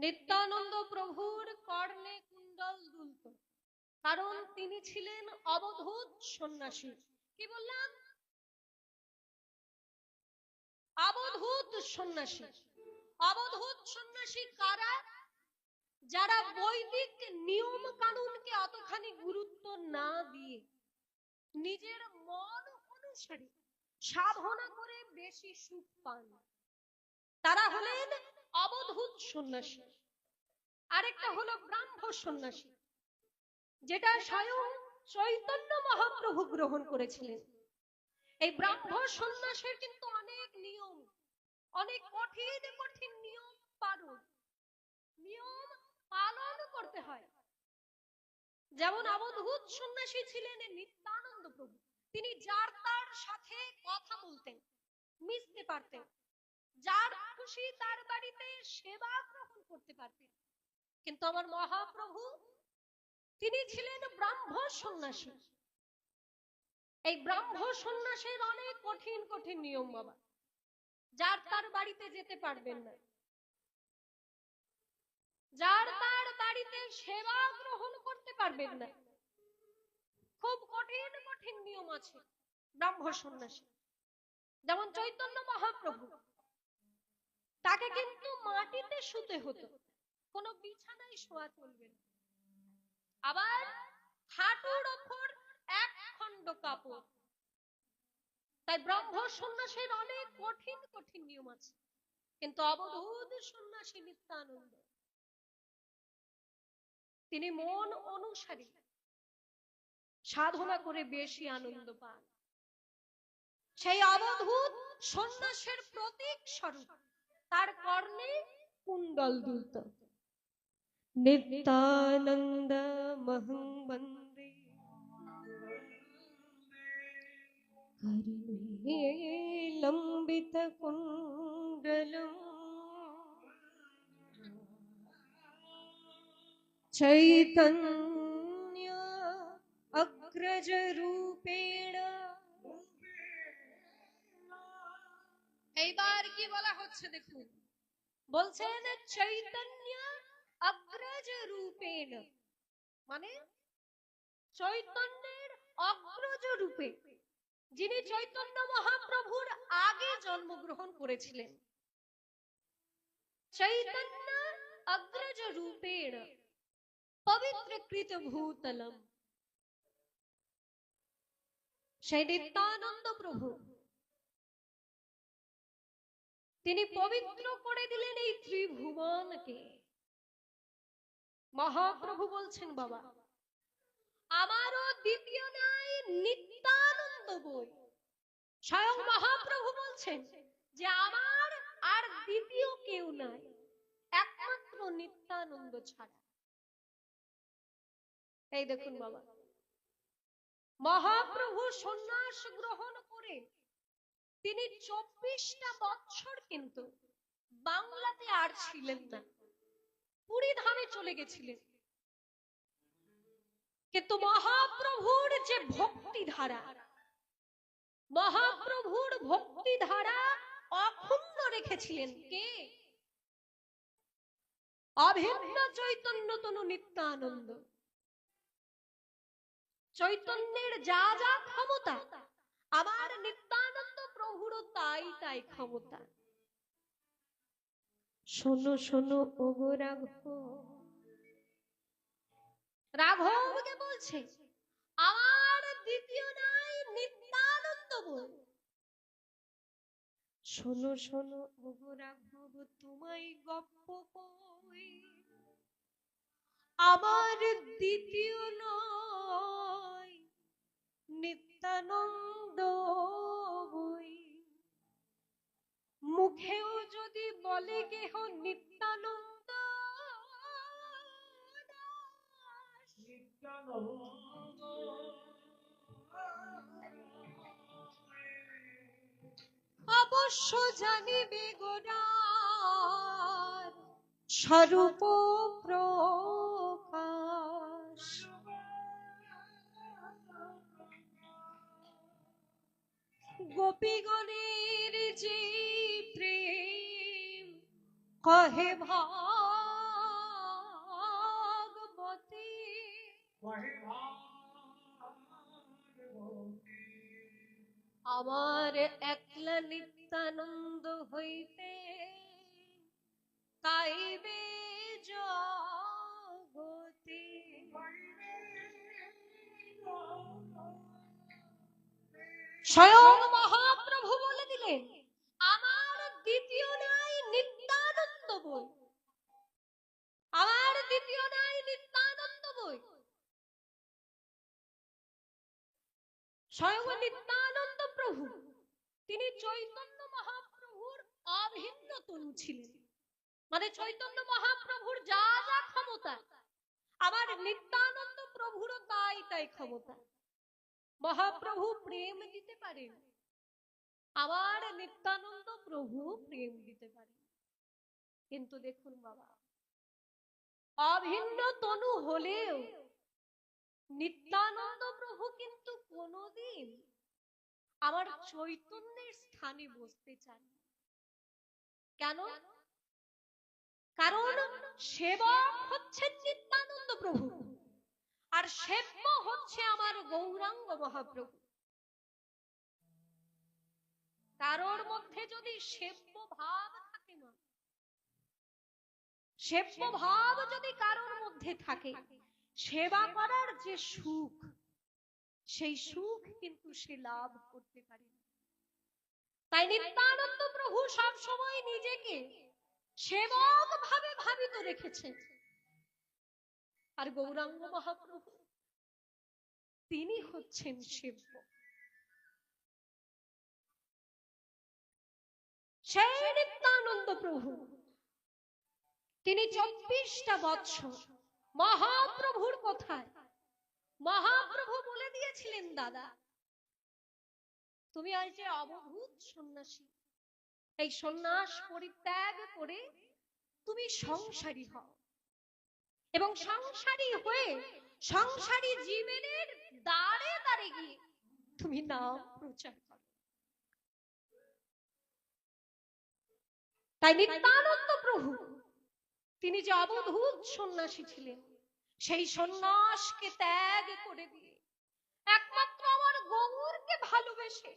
নিত্যানন্দ প্রভুর কর্ণে কুণ্ডল দুলত, কারণ তিনি ছিলেন অবধূত সন্ন্যাসী। কি বললাম? অবধূত সন্ন্যাসী। অবধূত সন্ন্যাসী কারা? যারা বৈদিক নিয়ম কানুনকে অতখানি গুরুত্ব না দিয়ে নিজের মন অনুসারে সাধনা করে বেশি সুখ পান, তারা হলেন অবধূত সন্ন্যাসী। আরেকটা হলো ব্রাহ্ম সন্ন্যাসী, যেটা স্বয়ং চৈতন্য মহাপ্রভু গ্রহণ করেছিলেন। এই ব্রাহ্ম সন্ন্যাসের কিন্তু অনেক নিয়ম, অনেক কঠিন কঠিন নিয়ম পালন করতে হয়। যেমন অবধূত সন্ন্যাসী ছিলেন নিত্যানন্দ প্রভু, তিনি যার তার সাথে কথা বলতেন, মিশতে পারতেন, যার খুশি তার বাড়িতে সেবা গ্রহণ করতে পারতেন। কিন্তু আমার মহাপ্রভু তিনি ছিলেন ব্রাহ্ম সন্ন্যাসী। এই ব্রাহ্ম সন্ন্যাসের অনেক কঠিন কঠিন নিয়ম বাবা, যার তার বাড়িতে যেতে পারবেন না, যার তার বাড়িতে সেবা গ্রহণ করতে পারবেন না। খুব কঠিন কঠিন নিয়ম আছে ব্রাহ্ম সন্ন্যাসী। যেমন চৈতন্য মহাপ্রভু, তাকে কিন্তু মাটিতে শুতে হতো, কোনো বিছানায় শোয়া চলবে না। আবার হাঁটুর ওপর এক খণ্ড কাপড়। তাই ব্রাহ্ম সন্ন্যাসের অনেক কঠিন কঠিন নিয়ম আছে। কিন্তু অবধূত সন্ন্যাসী নিত্যানন্দ, তিনি মন অনুসারী সাধনা করে বেশি আনন্দ পান। সেই অবধূত সন্ন্যাসের প্রতীক স্বরূপ তার কর্ণে কুণ্ডল দুলত। নিত্যানন্দ মহং বন্দে কর্ণে লম্বিত কুণ্ডলম চৈতন্য অগ্রজ রূপেণ। এইবার কি বলা হচ্ছে দেখুন, বলছেন চৈতন্য অগ্রজ রূপেণ, মানে চৈতন্যের অগ্রজ রূপে, যিনি চৈতন্য মহাপ্রভুর আগে জন্মগ্রহণ করেছিলেন। চৈতন্য অগ্রজ রূপেণ পবিত্রকৃত ভূতলম। সেই নিত্যানন্দ প্রভু তিনি পবিত্র করে দিলেন এই ত্রিভুবনকে। মহাপ্রভু বলছেন, বাবা আমারও দ্বিতীয় নাই, নিত্যানন্দ বই। স্বয়ং মহাপ্রভু বলছেন যে আমার আর দ্বিতীয় কেউ নাই, একমাত্র নিত্যানন্দ ছাড়া। এই দেখুন বাবা, মহাপ্রভু সন্ন্যাস গ্রহণ করে তিনি 24টা বছর কিন্তু বাংলাতে আর ছিলেন না, পুরী ধামে চলে গেছিলেন। কিন্তু মহাপ্রভুর যে ভক্তি ধারা, মহাপ্রভুর ভক্তি ধারা অক্ষুণ্ণ রেখেছিলেন কে? অভিন্ন চৈতন্য তনু নিত্যানন্দ। চৈতন্যের যা যা ক্ষমতা, আমার নিত্যানন্দ প্রভুরও তাই তাই ক্ষমতা। শোনো শোনো ওগো রাঘব, রাঘবকে বলছে আমার দ্বিতীয় নাই, নিত্যানন্দ বল। শোনো শোনো ওগো রাঘব, তোমায় গপ্প কই, আমার দ্বিতীয় নয়, নিত্যানন্দ বই। মুখেও যদি বলে কেহ নিত্যানন্দ, অবশ্য জানিবে গোরার স্বরূপ প্রকাশ। গোপীগণের যে প্রেম কহে ভাই, আমার একলা নিত্যানন্দ হইতে কাইবে জগতে। স্বয়ং মহাপ্রভু বলে দিলেন, আমার দ্বিতীয় নাই নিত্যানন্দ বই, আমার দ্বিতীয় নাই নিত্যানন্দ বই। স্বয়ং নিত্যানন্দ প্রভু তিনি চৈতন্য মহাপ্রভুর অভিন্ন তনু ছিলেন। মানে চৈতন্য মহাপ্রভুর যা যা ক্ষমতা, আমার নিত্যানন্দ প্রভুরও তাই তাই ক্ষমতা। মহাপ্রভু প্রেম দিতে পারেন, আবার নিত্যানন্দ প্রভু প্রেম দিতে পারেন। কিন্তু দেখুন বাবা, অভিন্ন তনু হলেও নিত্যানন্দ প্রভু কিন্তু কোনদিন আমার চৈতন্যের স্থানে বসতে চান। কেন? কারণ সেবক হচ্ছেন নিত্যানন্দ প্রভু, আর সেব্য হচ্ছে আমার গৌরাঙ্গ মহাপ্রভু। কারোর মধ্যে যদি সেব্য ভাব থাকে না, সেব্য ভাব যদি কারোর মধ্যে থাকে, সেবা করার যে সুখ, সেই সুখ কিন্তু সে লাভ করতে পারে। তাই নিত্যানন্দ প্রভু সব সময় নিজেকে সেবক ভাবে ভাবিত রেখেছেন। আর গৌরাঙ্গ মহাপ্রভু তিনি হচ্ছেন সেব্য। সেই নিত্যানন্দ প্রভু তিনি 24টা বৎসর মহাপ্রভুর কোথায়, মহাপ্রভু বলে দিয়েছিলেন, দাদা তুমি আজ যে অবধূত সন্ন্যাসী, এই সন্ন্যাস পরিত্যাগ করে তুমি সংসারী হও, এবং সংসারী হয়ে সংসারী জীবনের দ্বারে দ্বারে গিয়ে তুমি নাম প্রচার করো। তাই নিত্যানন্দ প্রভু তিনি যে অবধূত সন্ন্যাসী ছিলেন, সেই সন্ন্যাসকে ত্যাগ করে দিয়ে একমাত্র আমার গৌরকে ভালোবেসে